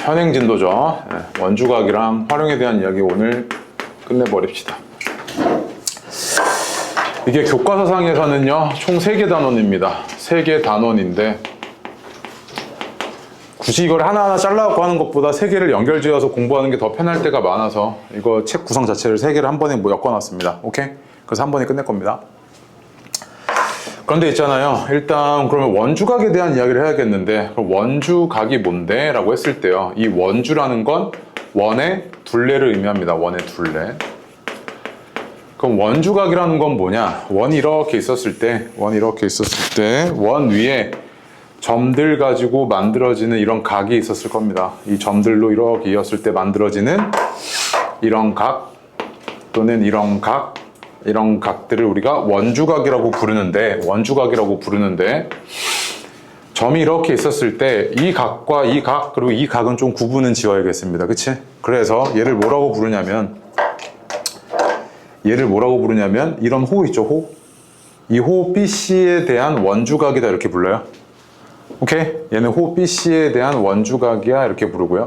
현행 진도죠. 원주각이랑 활용에 대한 이야기 오늘 끝내버립시다. 이게 교과서상에서는요, 총 3개 단원입니다. 3개 단원인데, 굳이 이걸 하나하나 잘라갖고 하는 것보다 3개를 연결지어서 공부하는 게 더 편할 때가 많아서, 이거 책 구성 자체를 3개를 한 번에 엮어놨습니다. 오케이? 그래서 한 번에 끝낼 겁니다. 그런데 있잖아요. 일단 그러면 원주각에 대한 이야기를 해야겠는데, 그럼 원주각이 뭔데? 라고 했을 때요. 이 원주라는 건 원의 둘레를 의미합니다. 원의 둘레. 그럼 원주각이라는 건 뭐냐? 원이 이렇게 있었을 때, 원 위에 점들 가지고 만들어지는 이런 각이 있었을 겁니다. 이 점들로 이렇게 이었을 때 만들어지는 이런 각 또는 이런 각, 이런 각들을 우리가 원주각이라고 부르는데, 점이 이렇게 있었을 때 이 각과 이 각, 그리고 이 각은 좀 구분은 지어야겠습니다. 그치? 그래서 얘를 뭐라고 부르냐면 이런 호 있죠, 호? 이 호 BC에 대한 원주각이다 이렇게 불러요. 오케이? 얘는 호 BC에 대한 원주각이야 이렇게 부르고요.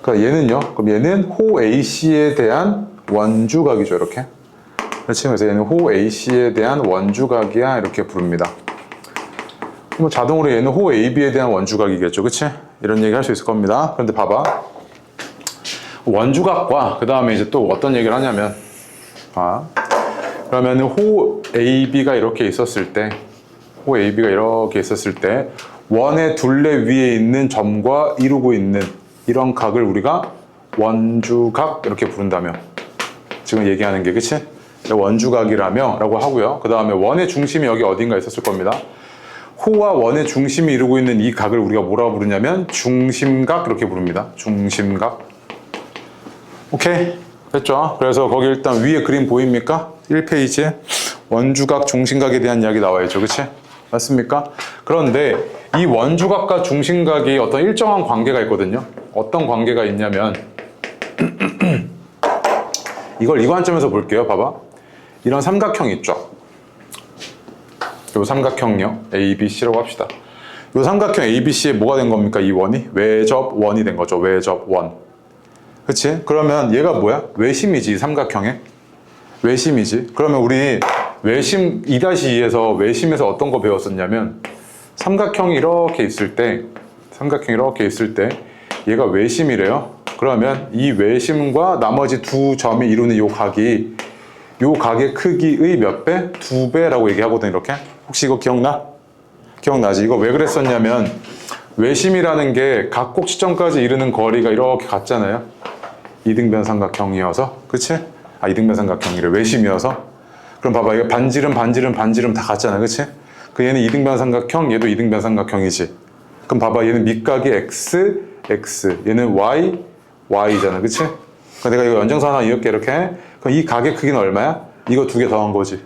그러니까 얘는요, 그럼 얘는 호 AC에 대한 원주각이죠, 이렇게. 그렇지? 그래서 얘는 호 AC에 대한 원주각이야 이렇게 부릅니다. 그럼 자동으로 얘는 호 AB에 대한 원주각이겠죠, 그치? 이런 얘기 할 수 있을 겁니다. 그런데 봐봐. 원주각과 그 다음에 이제 또 어떤 얘기를 하냐면, 그러면 호 AB가 이렇게 있었을 때, 원의 둘레 위에 있는 점과 이루고 있는 이런 각을 우리가 원주각 이렇게 부른다며. 지금 얘기하는 게, 그치? 원주각이라며 라고 하고요. 그 다음에 원의 중심이 여기 어딘가 있었을 겁니다. 호와 원의 중심이 이루고 있는 이 각을 우리가 뭐라고 부르냐면 중심각 이렇게 부릅니다. 중심각. 오케이? 됐죠? 그래서 거기 일단 위에 그림 보입니까? 1페이지에 원주각, 중심각에 대한 이야기 나와있죠. 그치? 맞습니까? 그런데 이 원주각과 중심각이 어떤 일정한 관계가 있거든요. 어떤 관계가 있냐면 이걸 이 관점에서 볼게요. 봐봐. 이런 삼각형 있죠. 요 삼각형요. ABC라고 합시다. 요 삼각형 ABC에 뭐가 된 겁니까? 이 원이? 외접원이 된 거죠. 외접원. 그치? 그러면 얘가 뭐야? 외심이지, 삼각형에. 외심이지. 그러면 우리 외심 2-2에서 외심에서 어떤 거 배웠었냐면 삼각형이 이렇게 있을 때 얘가 외심이래요. 그러면 이 외심과 나머지 두 점이 이루는 요 각의 크기의 몇 배? 2배라고 얘기하거든, 이렇게. 혹시 이거 기억나? 기억나지? 이거 왜 그랬었냐면 외심이라는 게 각 꼭지점까지 이르는 거리가 이렇게 같잖아요. 이등변 삼각형이어서. 그치? 이등변 삼각형이래. 외심이어서. 그럼 봐봐. 이거 반지름 다 같잖아. 그치? 그 얘는 이등변 삼각형, 얘도 이등변 삼각형이지. 그럼 봐봐. 얘는 밑각이 x, 얘는 y, y잖아. 그치? 그럼 내가 이거 연장선 하나 이을게, 이렇게. 그럼 이 각의 크기는 얼마야? 이거 2개 더한 거지.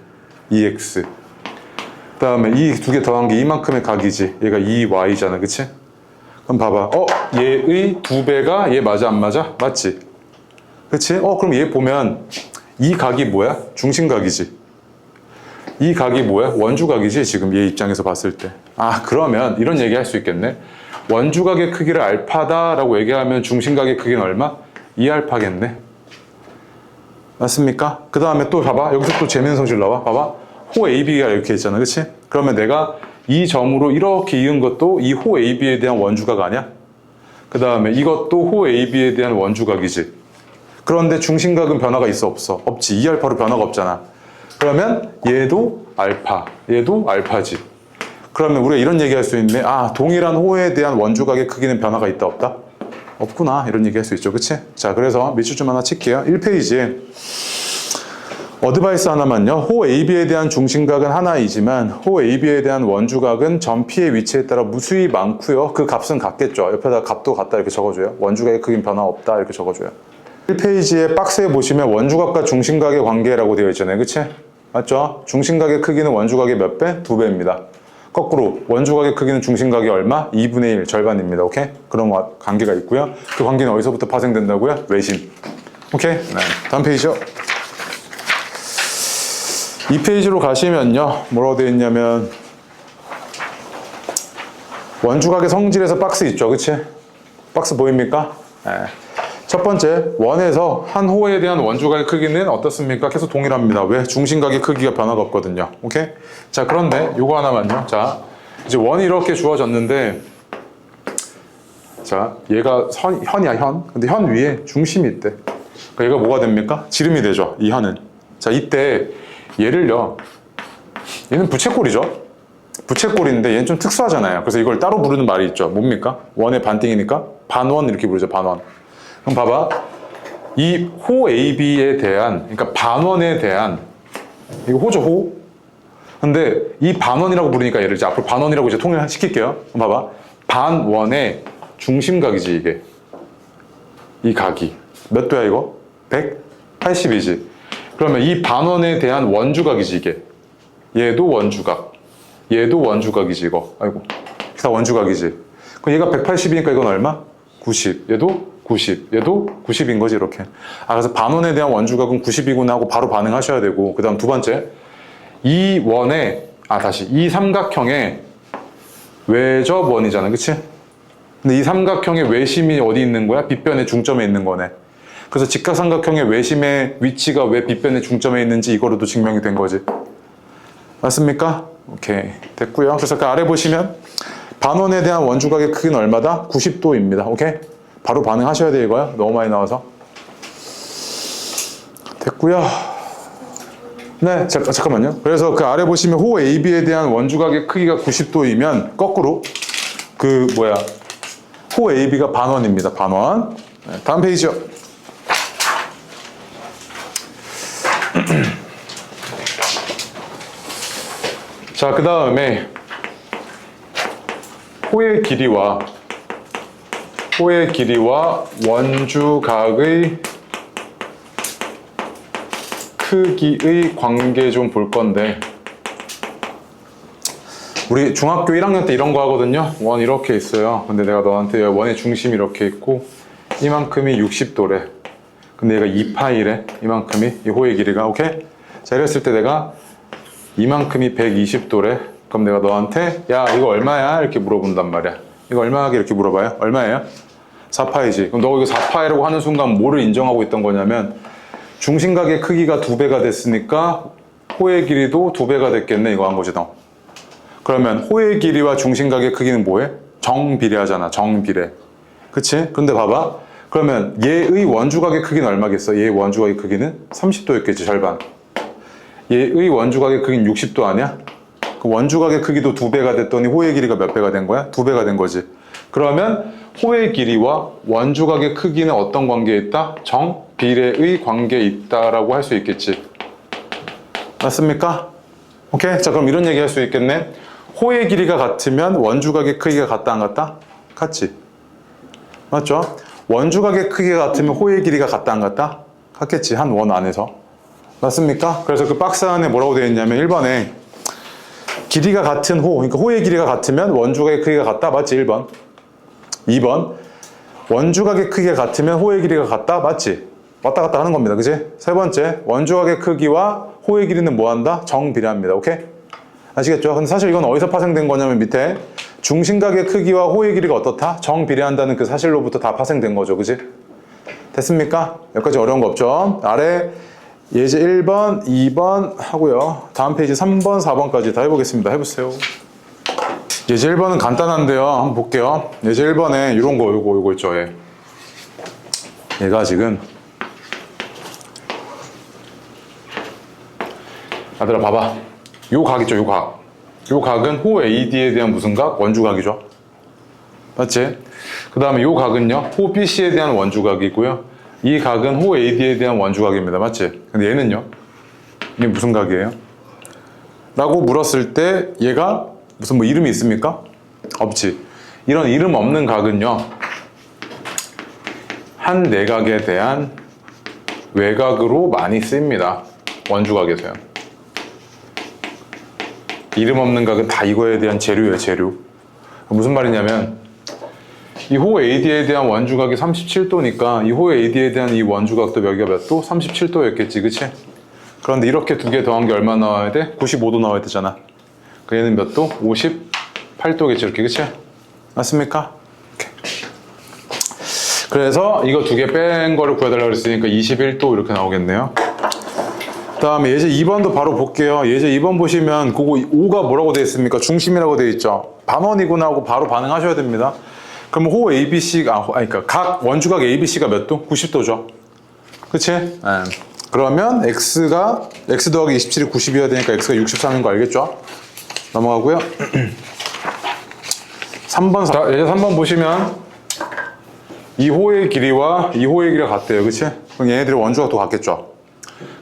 2x. 그 다음에 이 2개 더한 게 이만큼의 각이지. 얘가 2y잖아. 그치? 그럼 봐봐. 얘의 2배가 얘 맞아, 안 맞아? 맞지? 그치? 그럼 얘 보면 이 각이 뭐야? 중심각이지. 이 각이 뭐야? 원주각이지, 지금 얘 입장에서 봤을 때. 그러면 이런 얘기 할 수 있겠네. 원주각의 크기를 알파다라고 얘기하면 중심각의 크기는 얼마? 2알파겠네. 맞습니까? 그 다음에 또 봐봐. 여기서 또 재미있는 성질 나와. 봐봐. 호 AB가 이렇게 있잖아. 그치? 그러면 내가 이 점으로 이렇게 이은 것도 이 호 AB에 대한 원주각 아니야? 그 다음에 이것도 호 AB에 대한 원주각이지. 그런데 중심각은 변화가 있어, 없어? 없지. 2알파로 변화가 없잖아. 그러면 얘도 알파, 얘도 알파지. 그러면 우리가 이런 얘기 할 수 있네. 동일한 호에 대한 원주각의 크기는 변화가 있다, 없다? 없구나. 이런 얘기 할 수 있죠. 그치? 자, 그래서 밑줄 좀 하나 칠게요. 1페이지에 어드바이스 하나만요. 호 AB에 대한 중심각은 하나이지만 호 AB에 대한 원주각은 점 P의 위치에 따라 무수히 많고요. 그 값은 같겠죠. 옆에다 값도 같다 이렇게 적어줘요. 원주각의 크기는 변화 없다 이렇게 적어줘요. 1페이지에 박스에 보시면 원주각과 중심각의 관계라고 되어 있잖아요. 그치? 맞죠? 중심각의 크기는 원주각의 몇 배? 2배입니다. 거꾸로 원주각의 크기는 중심각이 얼마? 2분의 1, 절반입니다. 오케이? 그런 관계가 있고요. 그 관계는 어디서부터 파생된다고요? 외심. 오케이? 네. 다음 페이지요. 이 페이지로 가시면요. 뭐라고 되어 있냐면 원주각의 성질에서 박스 있죠, 그치? 박스 보입니까? 네. 첫 번째, 원에서 한 호에 대한 원주각의 크기는 어떻습니까? 계속 동일합니다. 왜? 중심각의 크기가 변화가 없거든요. 오케이? 자, 그런데 요거 하나만요. 자, 이제 원이 이렇게 주어졌는데, 자, 얘가 현이야, 현. 근데 현 위에 중심이 있대. 그러니까 얘가 뭐가 됩니까? 지름이 되죠, 이 현은. 자, 이때 얘를요, 얘는 부채꼴이죠. 부채꼴인데 얘는 좀 특수하잖아요. 그래서 이걸 따로 부르는 말이 있죠. 뭡니까? 원의 반띵이니까 반원 이렇게 부르죠, 반원. 그럼 봐봐. 이 호 AB에 대한, 그러니까 반원에 대한, 이거 호죠, 호. 근데 이 반원이라고 부르니까 얘를 이제 앞으로 반원이라고 이제 통일시킬게요. 그럼 봐봐. 반원의 중심각이지, 이게. 이 각이. 몇 도야, 이거? 180이지. 그러면 이 반원에 대한 원주각이지, 이게. 얘도 원주각. 얘도 원주각이지, 이거. 아이고. 다 원주각이지. 그럼 얘가 180이니까 이건 얼마? 90. 얘도 90. 얘도 90인 거지, 이렇게. 아, 그래서 반원에 대한 원주각은 90이구나 하고 바로 반응하셔야 되고, 그 다음 두 번째. 이 원의, 다시. 이 삼각형의 외접원이잖아, 그치? 근데 이 삼각형의 외심이 어디 있는 거야? 빗변의 중점에 있는 거네. 그래서 직각삼각형의 외심의 위치가 왜 빗변의 중점에 있는지 이거로도 증명이 된 거지. 맞습니까? 오케이. 됐고요. 그래서 그 아래 보시면 반원에 대한 원주각의 크기는 얼마다? 90도입니다. 오케이? 바로 반응하셔야 돼, 이거야. 너무 많이 나와서. 됐고요. 네, 잠깐만요. 그래서 그 아래 보시면 호 AB에 대한 원주각의 크기가 90도이면 거꾸로 호 AB가 반원입니다. 반원. 네, 다음 페이지요. 자, 그 다음에 호의 길이와 원주각의 크기의 관계 좀 볼 건데, 우리 중학교 1학년 때 이런 거 하거든요. 원 이렇게 있어요. 근데 내가 너한테 원의 중심이 이렇게 있고 이만큼이 60도래. 근데 얘가 2파이래. 이만큼이 이 호의 길이가. 오케이? 자, 이랬을 때 내가 이만큼이 120도래. 그럼 내가 너한테 야, 이거 얼마야? 이렇게 물어본단 말이야. 이거 얼마하게 이렇게 물어봐요? 얼마예요? 4파이지. 그럼 너 이거 4파이라고 하는 순간 뭐를 인정하고 있던 거냐면 중심각의 크기가 2배가 됐으니까 호의 길이도 2배가 됐겠네, 이거 한 거지 너. 그러면 호의 길이와 중심각의 크기는 뭐해? 정비례하잖아, 정비례. 그치? 근데 봐봐. 그러면 얘의 원주각의 크기는 얼마겠어? 얘의 원주각의 크기는 30도였겠지, 절반. 얘의 원주각의 크기는 60도 아니야? 그 원주각의 크기도 2배가 됐더니 호의 길이가 몇 배가 된 거야? 2배가 된 거지. 그러면 호의 길이와 원주각의 크기는 어떤 관계에 있다? 정비례의 관계에 있다라고 할 수 있겠지. 맞습니까? 오케이? 자, 그럼 이런 얘기 할 수 있겠네. 호의 길이가 같으면 원주각의 크기가 같다, 안 같다? 같지. 맞죠? 원주각의 크기가 같으면 호의 길이가 같다, 안 같다? 같겠지. 한 원 안에서. 맞습니까? 그래서 그 박스 안에 뭐라고 되어 있냐면 1번에 길이가 같은 호, 그러니까 호의 길이가 같으면 원주각의 크기가 같다. 맞지? 1번. 2번. 원주각의 크기가 같으면 호의 길이가 같다. 맞지? 왔다 갔다 하는 겁니다. 그지? 세 번째. 원주각의 크기와 호의 길이는 뭐한다? 정비례합니다. 오케이? 아시겠죠? 근데 사실 이건 어디서 파생된 거냐면 밑에 중심각의 크기와 호의 길이가 어떻다? 정비례한다는 그 사실로부터 다 파생된 거죠. 그지? 됐습니까? 여기까지 어려운 거 없죠? 아래 예제 1번, 2번 하고요. 다음 페이지 3번, 4번까지 다 해보겠습니다. 해보세요. 예제 1번은 간단한데요. 한번 볼게요. 예제 1번에 이런 거, 요거 있죠. 얘가 지금 아들아 봐봐. 요 각 있죠, 요 각. 요 각은 호 AD에 대한 무슨 각? 원주각이죠. 맞지? 그 다음에 요 각은요, 호 BC에 대한 원주각이고요. 이 각은 호 AD에 대한 원주각입니다. 맞지? 근데 얘는요, 이게 무슨 각이에요? 라고 물었을 때 얘가 무슨 뭐 이름이 있습니까? 없지. 이런 이름 없는 각은요, 한 내각에 대한 외각으로 많이 쓰입니다. 원주각에서요. 이름 없는 각은 다 이거에 대한 재료예요, 재료. 무슨 말이냐면 이 호 AD에 대한 원주각이 37도니까 이 호 AD에 대한 이 원주각도 여기가 몇 도? 37도였겠지, 그치? 그런데 이렇게 두 개 더한 게 얼마 나와야 돼? 95도 나와야 되잖아. 그 얘는 몇 도? 58도겠지, 이렇게, 그치? 맞습니까? 오케이. 그래서 이거 두 개 뺀 거를 구해달라고 그랬으니까 21도 이렇게 나오겠네요. 그 다음에 예제 2번도 바로 볼게요. 예제 2번 보시면 그거 5가 뭐라고 되어 있습니까? 중심이라고 되어 있죠. 반원이구나 하고 바로 반응하셔야 됩니다. 그럼 호 ABC가, 그러니까 각 원주각 ABC가 몇 도? 90도죠. 그치? 네. 그러면 X가, X 더하기 27이 90이어야 되니까 X가 63인 거 알겠죠? 넘어가고요. 3번, 자, 예제 3번 보시면 이 호의 길이와 이 호의 길이가 같대요. 그치? 그럼 얘네들의 원주각도 같겠죠?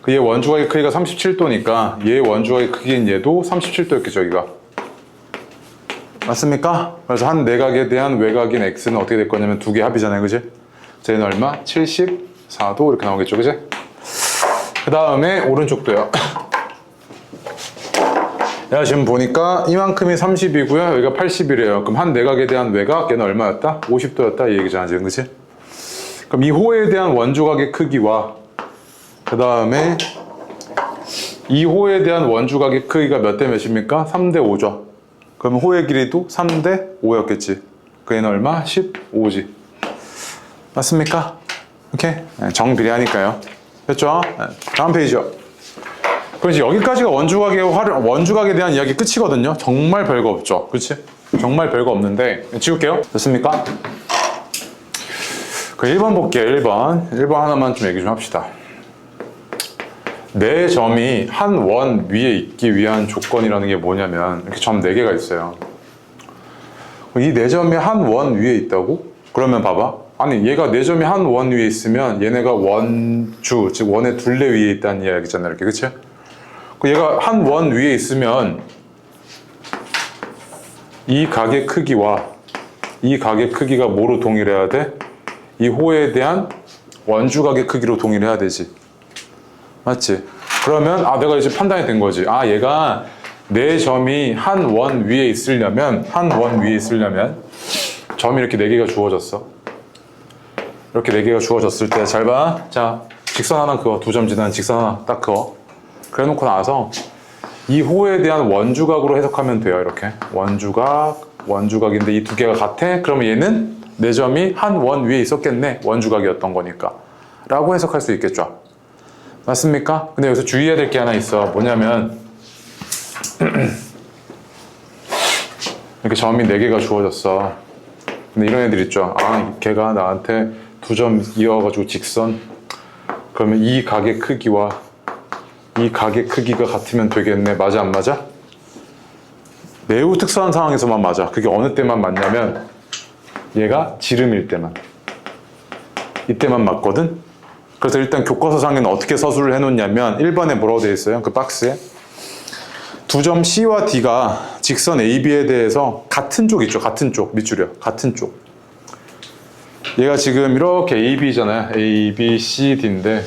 그 얘 원주각의 크기가 37도니까 얘 원주각의 크기인 얘도 37도였겠죠, 여기가. 맞습니까? 그래서 한 내각에 대한 외곽인 X는 어떻게 될 거냐면 두 개 합이잖아요, 그치? 쟤는 얼마? 74도 이렇게 나오겠죠, 그치? 그 다음에 오른쪽도요. 야, 지금 보니까 이만큼이 30이고요. 여기가 80이래요. 그럼 한 내각에 대한 외곽, 얘는 얼마였다? 50도였다 이 얘기잖아, 지금, 그치? 그럼 이 호에 대한 원주각의 크기와 그 다음에 이 호에 대한 원주각의 크기가 몇 대 몇입니까? 3대 5죠. 그러면 호의 길이도 3대 5였겠지. 그 얘는 얼마? 15지. 맞습니까? 오케이? 정비례하니까요. 됐죠? 다음 페이지요. 그럼 이제 여기까지가 원주각에 대한 이야기 끝이거든요. 정말 별거 없죠. 그렇지? 정말 별거 없는데 지울게요. 됐습니까? 그 1번 볼게요. 1번 하나만 좀 얘기 좀 합시다. 네 점이 한 원 위에 있기 위한 조건이라는 게 뭐냐면 이렇게 점 4개가 있어요. 이 네 점이 한 원 위에 있다고? 그러면 봐봐. 아니 얘가 네 점이 한 원 위에 있으면 얘네가 원주, 즉 원의 둘레 위에 있다는 이야기잖아. 이렇게, 그치? 얘가 한 원 위에 있으면 이 각의 크기와 이 각의 크기가 뭐로 동일해야 돼? 이 호에 대한 원주각의 크기로 동일해야 되지. 맞지? 그러면 내가 이제 판단이 된 거지. 얘가 네 점이 한 원 위에 있으려면 점이 이렇게 4개가 주어졌어. 이렇게 4개가 주어졌을 때 잘 봐. 자, 직선 하나 그어. 2점 지나는 직선 하나 딱 그어. 그래 놓고 나서 이 호에 대한 원주각으로 해석하면 돼요. 이렇게 원주각인데 이 두 개가 같아? 그러면 얘는 네 점이 한 원 위에 있었겠네. 원주각이었던 거니까 라고 해석할 수 있겠죠. 맞습니까? 근데 여기서 주의해야 될 게 하나 있어. 뭐냐면 이렇게 점이 4개가 주어졌어. 근데 이런 애들 있죠. 걔가 나한테 2점 이어가지고 직선. 그러면 이 각의 크기와 이 각의 크기가 같으면 되겠네. 맞아, 안 맞아? 매우 특수한 상황에서만 맞아. 그게 어느 때만 맞냐면 얘가 지름일 때만. 이때만 맞거든? 그래서 일단 교과서상에는 어떻게 서술을 해놓냐면 1번에 뭐라고 되어 있어요? 그 박스에 두 점 C와 D가 직선 AB에 대해서 같은 쪽 있죠? 같은 쪽, 밑줄이요. 같은 쪽. 얘가 지금 이렇게 AB잖아요. A, B, C, D인데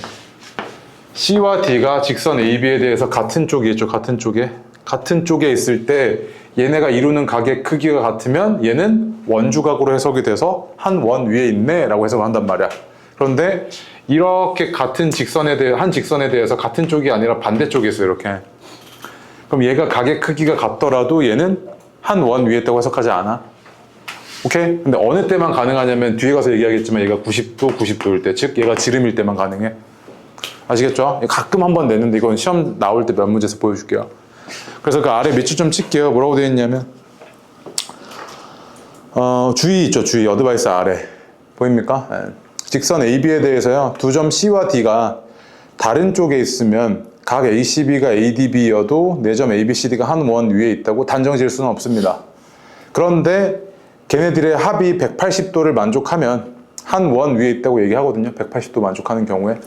C와 D가 직선 AB에 대해서 같은 쪽이겠죠? 같은 쪽에 있을 때 얘네가 이루는 각의 크기가 같으면 얘는 원주각으로 해석이 돼서 한 원 위에 있네 라고 해석을 한단 말이야. 그런데 이렇게 같은 한 직선에 대해서 같은 쪽이 아니라 반대쪽에 있어요. 이렇게. 그럼 얘가 각의 크기가 같더라도 얘는 한 원 위에 있다고 해석하지 않아. 오케이? 근데 어느 때만 가능하냐면 뒤에 가서 얘기하겠지만 얘가 90도일 때, 즉 얘가 지름일 때만 가능해. 아시겠죠? 가끔 한번 냈는데 이건 시험 나올 때 몇 문제에서 보여줄게요. 그래서 그 아래 밑줄 좀 칠게요. 뭐라고 되어 있냐면 주의 있죠? 주의. 어드바이스 아래. 보입니까? 직선 AB에 대해서요. 두 점 C와 D가 다른 쪽에 있으면 각 ACB가 ADB여도 네 점 ABCD가 한 원 위에 있다고 단정 지을 수는 없습니다. 그런데 걔네들의 합이 180도를 만족하면 한 원 위에 있다고 얘기하거든요. 180도 만족하는 경우에.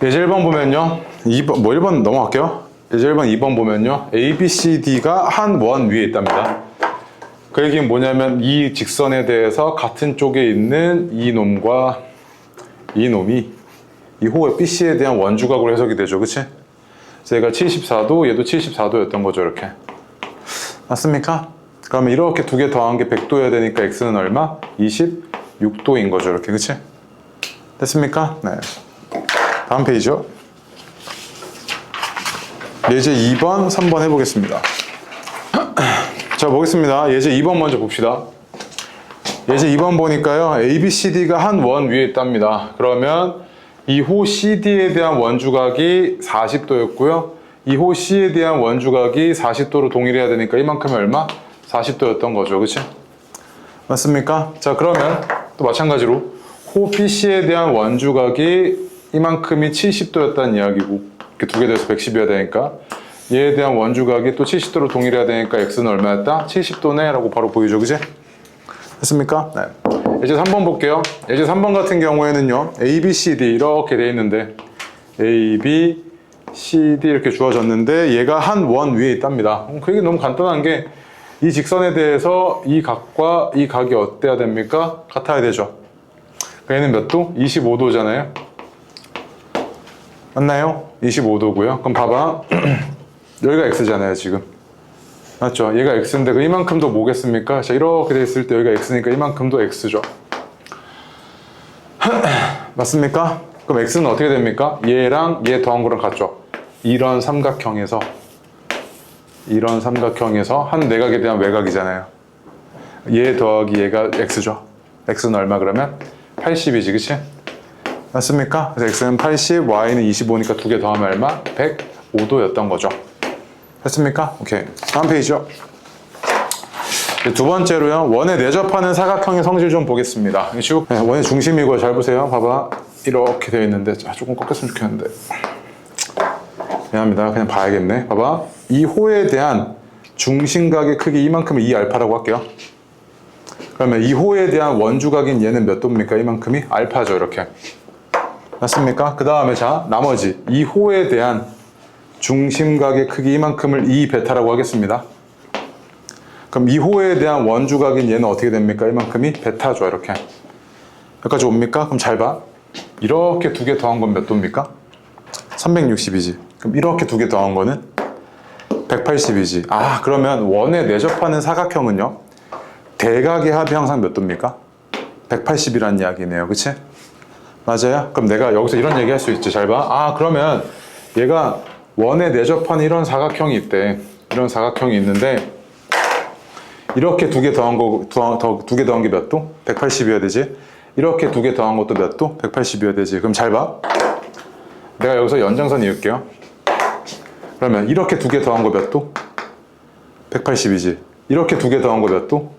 예제 1번 보면요. 1번 넘어갈게요. 예제 1번 2번 보면요. ABCD가 한 원 위에 있답니다. 그 얘기는 뭐냐면 이 직선에 대해서 같은 쪽에 있는 이 놈과 이 놈이 이 호 BC에 대한 원주각으로 해석이 되죠. 그치? 그래서 얘가 74도, 얘도 74도였던 거죠. 이렇게. 맞습니까? 그러면 이렇게 두 개 더한 게 100도여야 되니까 X는 얼마? 26도인 거죠. 이렇게. 그치? 됐습니까? 네. 다음 페이지요. 예제 2번, 3번 해보겠습니다. 자, 보겠습니다. 예제 2번 먼저 봅시다. 예제 2번 보니까요. ABCD가 한 원 위에 있답니다. 그러면 이 호 CD에 대한 원주각이 40도였고요. 이 호 C에 대한 원주각이 40도로 동일해야 되니까 이만큼이 얼마? 40도였던 거죠. 그치? 맞습니까? 자, 그러면 또 마찬가지로 호 BC에 대한 원주각이 이만큼이 70도였다는 이야기고, 이렇게 두 개 돼서 110이어야 되니까 얘에 대한 원주각이 또 70도로 동일해야 되니까 x는 얼마였다? 70도네 라고 바로 보이죠. 그치? 됐습니까? 네. 예제 3번 볼게요. 예제 3번 같은 경우에는요, A, B, C, D 이렇게 돼 있는데 A, B, C, D 이렇게 주어졌는데 얘가 한 원 위에 있답니다. 그게 너무 간단한 게 이 직선에 대해서 이 각과 이 각이 어때야 됩니까? 같아야 되죠. 얘는 몇 도? 25도잖아요. 맞나요? 25도고요. 그럼 봐봐. 여기가 x잖아요, 지금. 맞죠? 얘가 x인데 그 이만큼도 뭐겠습니까? 자, 이렇게 돼 있을 때 여기가 x니까 이만큼도 x죠. 맞습니까? 그럼 x는 어떻게 됩니까? 얘랑 얘 더한 거랑 같죠? 이런 삼각형에서 한 내각에 대한 외곽이잖아요. 얘 더하기 얘가 x죠. x는 얼마 그러면? 80이지, 그치? 맞습니까? 그래서 x는 80, y는 25니까 두 개 더하면 얼마? 105도였던 거죠. 됐습니까? 오케이. 다음 페이지요. 두 번째로요. 원에 내접하는 사각형의 성질 좀 보겠습니다. 네, 원의 중심이고요. 잘 보세요. 봐봐. 이렇게 되어 있는데 조금 꺾였으면 좋겠는데. 미안합니다. 그냥 봐야겠네. 봐봐. 이 호에 대한 중심각의 크기 이만큼을 2알파라고 할게요. 그러면 이 호에 대한 원주각인 얘는 몇 도입니까? 이만큼이 알파죠. 이렇게. 맞습니까? 그 다음에 자, 나머지 이 호에 대한 중심각의 크기 이만큼을 2베타라고 하겠습니다. 그럼 이 호에 대한 원주각인 얘는 어떻게 됩니까? 이만큼이 베타죠. 이렇게. 여기까지 옵니까? 그럼 잘 봐. 이렇게 두 개 더한 건 몇 도입니까? 360이지. 그럼 이렇게 두 개 더한 거는 180이지. 아, 그러면 원에 내접하는 사각형은요, 대각의 합이 항상 몇 도입니까? 180이라는 이야기네요. 그치? 맞아요? 그럼 내가 여기서 이런 얘기 할 수 있지. 잘 봐. 아, 그러면 얘가 원에 내접하는 이런 사각형이 있대. 이런 사각형이 있는데 이렇게 두 개 더한 거, 두 개 더한 게 몇 도? 180이어야 되지. 이렇게 두 개 더한 것도 몇 도? 180이어야 되지. 그럼 잘 봐. 내가 여기서 연장선 이을게요. 그러면 이렇게 두 개 더한 거 몇 도? 180이지. 이렇게 두 개 더한 거 몇 도?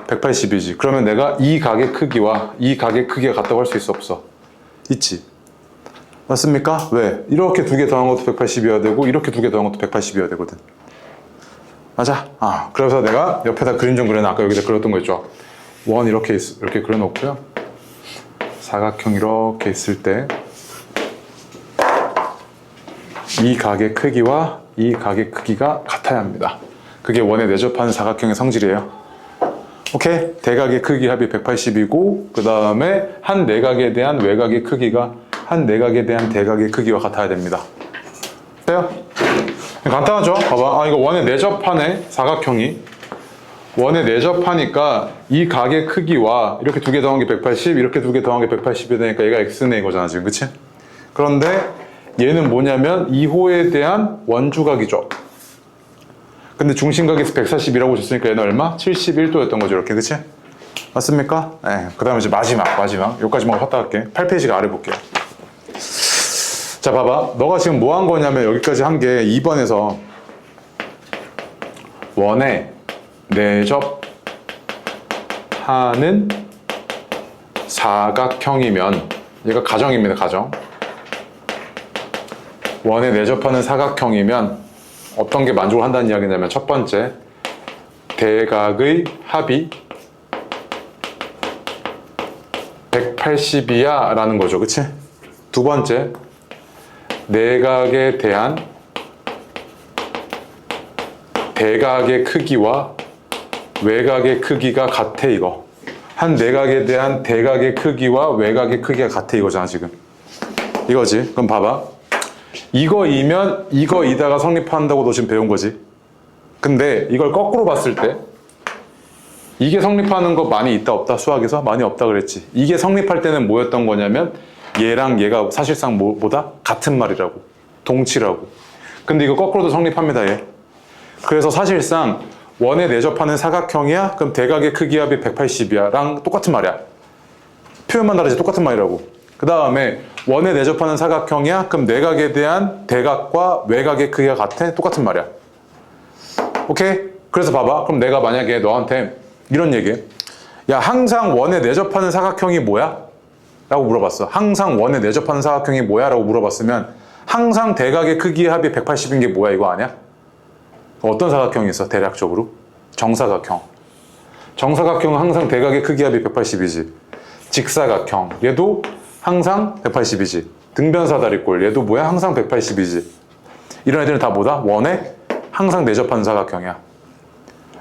180이지. 그러면 내가 이 각의 크기와 이 각의 크기가 같다고 할 수 있어, 없어? 있지. 맞습니까? 왜? 이렇게 두 개 더한 것도 180이어야 되고 이렇게 두 개 더한 것도 180이어야 되거든. 맞아? 아, 그래서 내가 옆에다 그림 좀 그려놔. 아까 여기다 그렸던 거 있죠? 원 이렇게 그려놓고요. 사각형 이렇게 있을 때 이 각의 크기와 이 각의 크기가 같아야 합니다. 그게 원에 내접하는 사각형의 성질이에요. 오케이? 대각의 크기 합이 180이고 그 다음에 한 내각에 대한 외곽의 크기가 한 내각에 대한 대각의 크기와 같아야 됩니다. 돼요? 간단하죠? 봐봐. 아, 이거 원에 내접하네. 사각형이. 원에 내접하니까 이 각의 크기와 이렇게 두 개 더한 게 180, 이렇게 두 개 더한 게 180이 되니까 얘가 x네 이거잖아, 지금. 그치? 그런데 얘는 뭐냐면 2호에 대한 원주각이죠. 근데 중심각에서 140이라고 줬으니까 얘는 얼마? 71도였던 거죠, 이렇게. 그치? 맞습니까? 네. 그 다음에 이제 마지막. 여기까지만 확 할게. 8페이지가 아래 볼게요. 자, 봐봐. 너가 지금 뭐 한 거냐면 여기까지 한 게 2번에서 원에 내접하는 사각형이면, 얘가 가정입니다, 가정. 원에 내접하는 사각형이면 어떤 게 만족을 한다는 이야기냐면, 첫 번째, 대각의 합이 180이야 라는 거죠. 그치? 두 번째, 내각에 대한 대각의 크기와 외곽의 크기가 같아, 이거. 한 내각에 대한 대각의 크기와 외곽의 크기가 같아, 이거잖아, 지금. 이거지. 그럼 봐봐. 이거이면 이거이다가 성립한다고 너 지금 배운 거지. 근데 이걸 거꾸로 봤을 때 이게 성립하는 거 많이 있다 없다? 수학에서? 많이 없다 그랬지. 이게 성립할 때는 뭐였던 거냐면 얘랑 얘가 사실상 뭐다? 같은 말이라고. 동치라고. 근데 이거 거꾸로도 성립합니다, 얘. 그래서 사실상 원에 내접하는 사각형이야? 그럼 대각의 크기 합이 180이야 랑 똑같은 말이야. 표현만 다르지 똑같은 말이라고. 그 다음에 원에 내접하는 사각형이야? 그럼 내각에 대한 대각과 외각의 크기가 같아? 똑같은 말이야. 오케이? 그래서 봐봐. 그럼 내가 만약에 너한테 이런 얘기해. 야, 항상 원에 내접하는 사각형이 뭐야? 라고 물어봤어. 항상 원에 내접하는 사각형이 뭐야? 라고 물어봤으면 항상 대각의 크기의 합이 180인 게 뭐야? 이거 아니야? 어떤 사각형이 있어? 대략적으로? 정사각형. 정사각형은 항상 대각의 크기 합이 180이지. 직사각형. 얘도 항상 180이지. 등변사다리꼴. 얘도 뭐야? 항상 180이지. 이런 애들은 다 뭐다? 원에 항상 내접하는 사각형이야.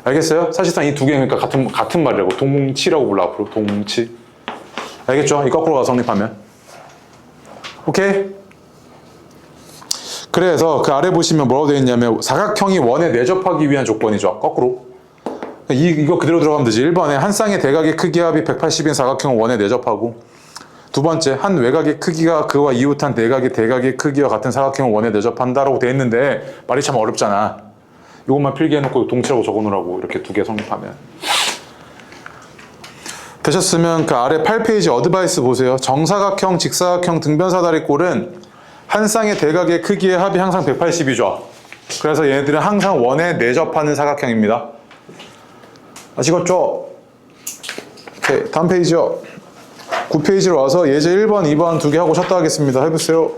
알겠어요? 사실상 이 두 개는 그러니까 같은 말이라고. 동치라고 불러, 앞으로. 동치. 알겠죠? 이 거꾸로 가서 성립하면. 오케이? 그래서 그 아래 보시면 뭐라고 되어 있냐면 사각형이 원에 내접하기 위한 조건이죠. 거꾸로. 이거 그대로 들어가면 되지. 1번에 한 쌍의 대각의 크기 합이 180인 사각형은 원에 내접하고, 두 번째 한 외곽의 크기가 그와 이웃한 대각의 크기와 같은 사각형은 원에 내접한다라고 되어 있는데 말이 참 어렵잖아. 이것만 필기해놓고 동치라고 적어놓으라고. 이렇게 두 개 성립하면. 되셨으면 그 아래 8페이지 어드바이스 보세요. 정사각형, 직사각형, 등변사다리꼴은 한 쌍의 대각의 크기의 합이 항상 180이죠. 그래서 얘네들은 항상 원에 내접하는 사각형입니다. 아시겠죠? 오케이, 다음 페이지요. 9페이지로 와서 예제 1번, 2번 두 개 하고 쉬었다 하겠습니다. 해보세요.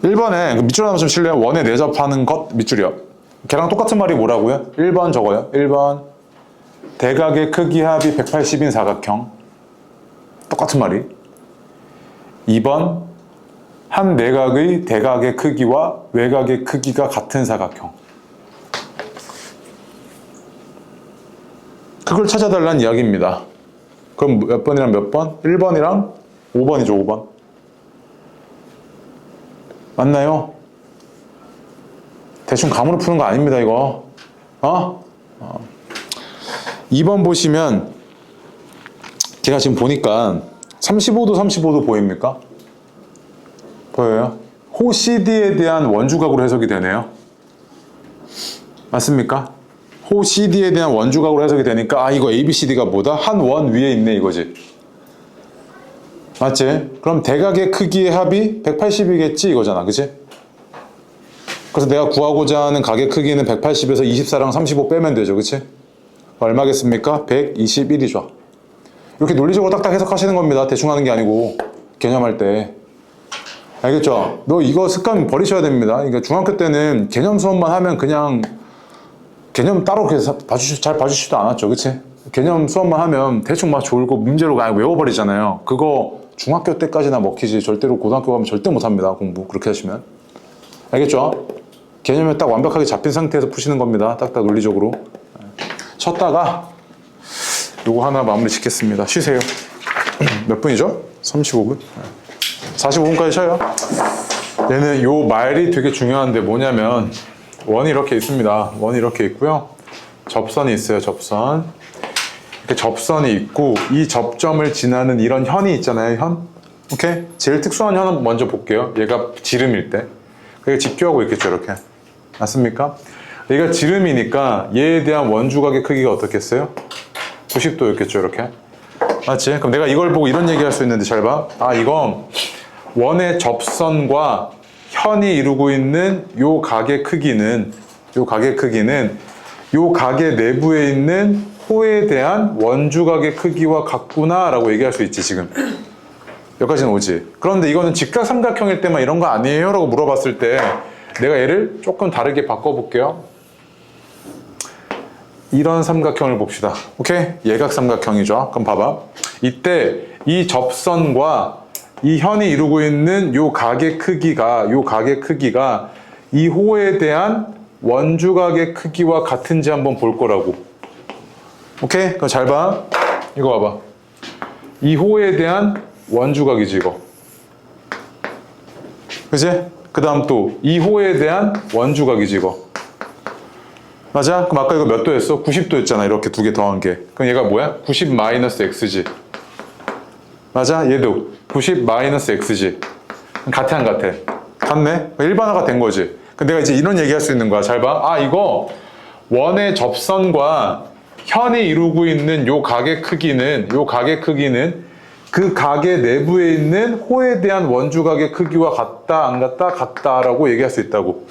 (1번에) 밑줄 한번 좀 칠래요? 원에 내접하는 것 밑줄이요. 걔랑 똑같은 말이 뭐라고요? 1번 적어요. 1번 대각의 크기 합이 180인 사각형. 똑같은 말이. 2번 한 내각의 대각의 크기와 외각의 크기가 같은 사각형. 그걸 찾아달라는 이야기입니다. 그럼 몇 번이랑 몇 번? 1번이랑 5번이죠. 5번. 맞나요? 대충 감으로 푸는 거 아닙니다. 이거. 2번 보시면 제가 지금 보니까 35도 35도 보입니까? 보여요? 호 CD에 대한 원주각으로 해석이 되네요. 맞습니까? 호 CD에 대한 원주각으로 해석이 되니까 이거 ABCD가 뭐다? 한 원 위에 있네 이거지. 맞지? 그럼 대각의 크기의 합이 180이겠지 이거잖아. 그치? 그래서 내가 구하고자 하는 각의 크기는 180에서 24랑 35 빼면 되죠. 그치? 얼마겠습니까? 121이죠. 이렇게 논리적으로 딱딱 해석하시는 겁니다. 대충 하는 게 아니고 개념할 때. 알겠죠? 너 이거 습관 버리셔야 됩니다. 그러니까 중학교 때는 개념 수업만 하면 그냥 개념 따로 잘 봐주시지도 않았죠. 그치? 개념 수업만 하면 대충 막 졸고 문제로 그냥 외워버리잖아요. 그거 중학교 때까지나 먹히지 절대로 고등학교 가면 절대 못합니다. 공부 그렇게 하시면. 알겠죠? 개념이 딱 완벽하게 잡힌 상태에서 푸시는 겁니다. 딱딱 논리적으로. 쉬었다가 요거 하나 마무리 짓겠습니다. 쉬세요. 몇 분이죠? 35분? 45분까지 쉬어요. 얘는 요 말이 되게 중요한데 뭐냐면 원이 이렇게 있습니다. 원이 이렇게 있고요. 접선이 있어요. 접선. 이렇게 접선이 있고 이 접점을 지나는 이런 현이 있잖아요. 현. 오케이? 제일 특수한 현은 먼저 볼게요. 얘가 지름일 때. 그게 직교하고 있겠죠. 이렇게. 맞습니까? 얘가 지름이니까 얘에 대한 원주각의 크기가 어떻겠어요? 90도였겠죠. 이렇게. 맞지? 그럼 내가 이걸 보고 이런 얘기할 수 있는데 잘 봐. 이건 원의 접선과 현이 이루고 있는 요 각의 크기는 요 각의 내부에 있는 호에 대한 원주각의 크기와 같구나 라고 얘기할 수 있지. 지금 여기까지는 오지. 그런데 이거는 직각삼각형일 때만 이런 거 아니에요? 라고 물어봤을 때 내가 얘를 조금 다르게 바꿔볼게요. 이런 삼각형을 봅시다. 오케이? 예각삼각형이죠. 그럼 봐봐. 이때 이 접선과 이 현이 이루고 있는 요 각의 크기가 이 호에 대한 원주각의 크기와 같은지 한번 볼 거라고. 오케이? 그럼 잘 봐. 이거 봐봐. 이 호에 대한 원주각이지 이거. 그치? 그 다음 또 이 호에 대한 원주각이지 이거. 맞아? 그럼 아까 이거 몇 도였어? 90도였잖아. 이렇게 두 개 더한 게. 그럼 얘가 뭐야? 90 마이너스 x지. 맞아? 얘도 90 마이너스 x지. 같아 안 같아? 같네? 일반화가 된 거지. 근데 내가 이제 이런 얘기 할 수 있는 거야. 잘 봐. 아, 이거 원의 접선과 현이 이루고 있는 요 각의 크기는 그 각의 내부에 있는 호에 대한 원주각의 크기와 같다, 안 같다, 같다라고 얘기할 수 있다고.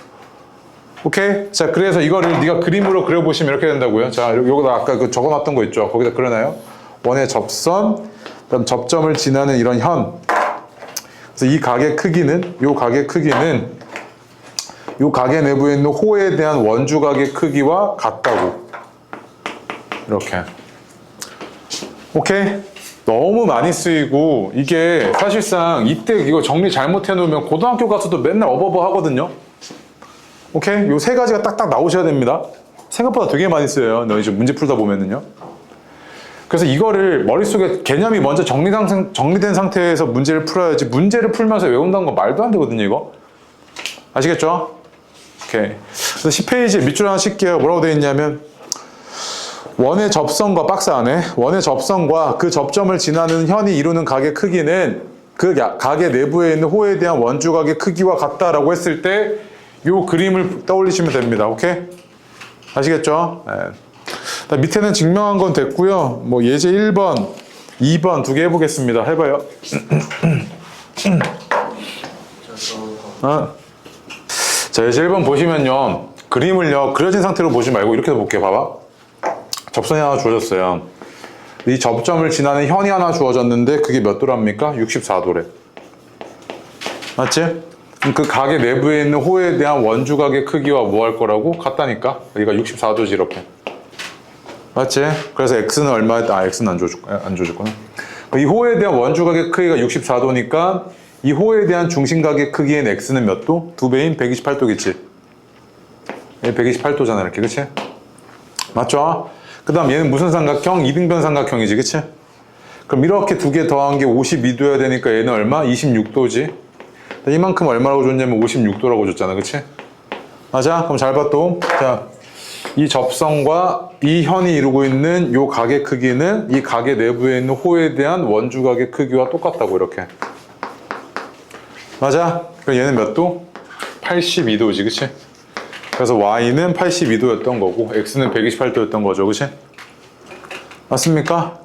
오케이? 자, 그래서 이거를 네가 그림으로 그려보시면 이렇게 된다고요. 자, 요거 아까 그 적어놨던 거 있죠? 거기다 그려놔요. 원의 접선, 그다음 접점을 지나는 이런 현. 그래서 이 각의 크기는, 요 각의 내부에 있는 호에 대한 원주각의 크기와 같다고. 이렇게. 오케이? 너무 많이 쓰이고, 이게 사실상 이때 이거 정리 잘못해 놓으면 고등학교 가서도 맨날 어버버 하거든요. 오케이? 요 세 가지가 딱딱 나오셔야 됩니다. 생각보다 되게 많이 쓰여요. 너 이제 문제 풀다 보면은요. 그래서 이거를 머릿속에 개념이 먼저 정리된 상태에서 문제를 풀어야지, 문제를 풀면서 외운다는 건 말도 안 되거든요, 이거. 아시겠죠? 오케이. 그래서 10페이지 밑줄 하나 칠게요. 뭐라고 되어 있냐면, 원의 접선과 박스 안에 원의 접선과 그 접점을 지나는 현이 이루는 각의 크기는 그 각의 내부에 있는 호에 대한 원주각의 크기와 같다라고 했을 때 요 그림을 떠올리시면 됩니다. 오케이? 아시겠죠? 네. 밑에는 증명한 건 됐고요. 뭐 예제 1번, 2번 두 개 해보겠습니다. 해봐요. 자, 예제 1번 보시면요. 그림을요. 그려진 상태로 보지 말고 이렇게 볼게요. 봐봐. 접선이 하나 주어졌어요. 이 접점을 지나는 현이 하나 주어졌는데 그게 몇 도랍니까? 64도래. 맞지? 그 각의 내부에 있는 호에 대한 원주각의 크기와 뭐 할 거라고? 같다니까? 여기가 64도지 이렇게. 맞지? 그래서 x는 얼마였다? 아, x는 안 줘줬구나. 이 호에 대한 원주각의 크기가 64도니까 이 호에 대한 중심각의 크기인 x는 몇 도? 2배인 128도겠지. 128도잖아 이렇게. 그치? 맞죠? 그 다음 얘는 무슨 삼각형? 이등변 삼각형이지. 그치? 그럼 이렇게 두 개 더한 게 52도여야 되니까 얘는 얼마? 26도지. 이만큼 얼마라고 줬냐면 56도라고 줬잖아. 그치? 맞아? 그럼 잘 봐 또. 자, 이 접선과 이 현이 이루고 있는 요 각의 크기는 이 각의 내부에 있는 호에 대한 원주각의 크기와 똑같다고 이렇게. 맞아? 그럼 얘는 몇 도? 82도지. 그치? 그래서 y는 82도였던 거고 x는 128도였던 거죠. 그치? 맞습니까?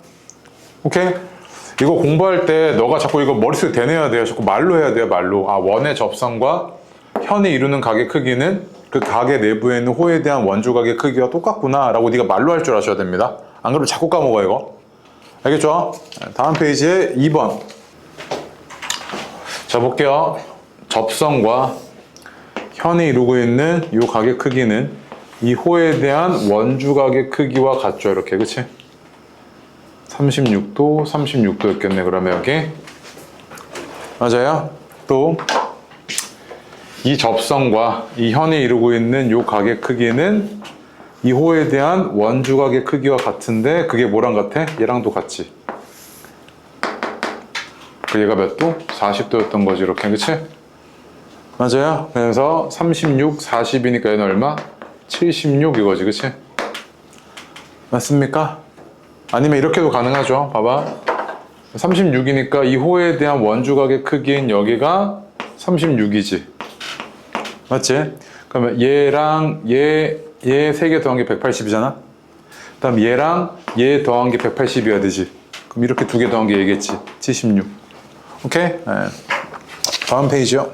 오케이? 이거 공부할 때 너가 자꾸 이거 머릿속에 대내야 돼요. 자꾸 말로 해야 돼요. 말로. 아, 원의 접선과 현이 이루는 각의 크기는 그 각의 내부에 있는 호에 대한 원주각의 크기와 똑같구나 라고 네가 말로 할 줄 아셔야 됩니다. 안 그러면 자꾸 까먹어 이거. 알겠죠? 다음 페이지에 2번. 자, 볼게요. 접선과 현이 이루고 있는 이 각의 크기는 이 호에 대한 원주각의 크기와 같죠. 이렇게. 그치? 36도, 36도였겠네. 그러면 여기. 맞아요? 또 이 접선과 이 현이 이루고 있는 이 각의 크기는 이 호에 대한 원주각의 크기와 같은데 그게 뭐랑 같아? 얘랑도 같지. 그 얘가 몇 도? 40도였던 거지. 이렇게. 그치? 맞아요? 그래서 36, 40이니까 얘는 얼마? 76 이거지. 그치? 맞습니까? 아니면 이렇게도 가능하죠. 봐봐. 36이니까 이 호에 대한 원주각의 크기인 여기가 36이지. 맞지? 그러면 얘랑 얘 세 개 더한 게 180이잖아? 그 다음 얘랑 얘 더한 게 180이어야 되지. 그럼 이렇게 두 개 더한 게 얘겠지. 76. 오케이? 네. 다음 페이지요.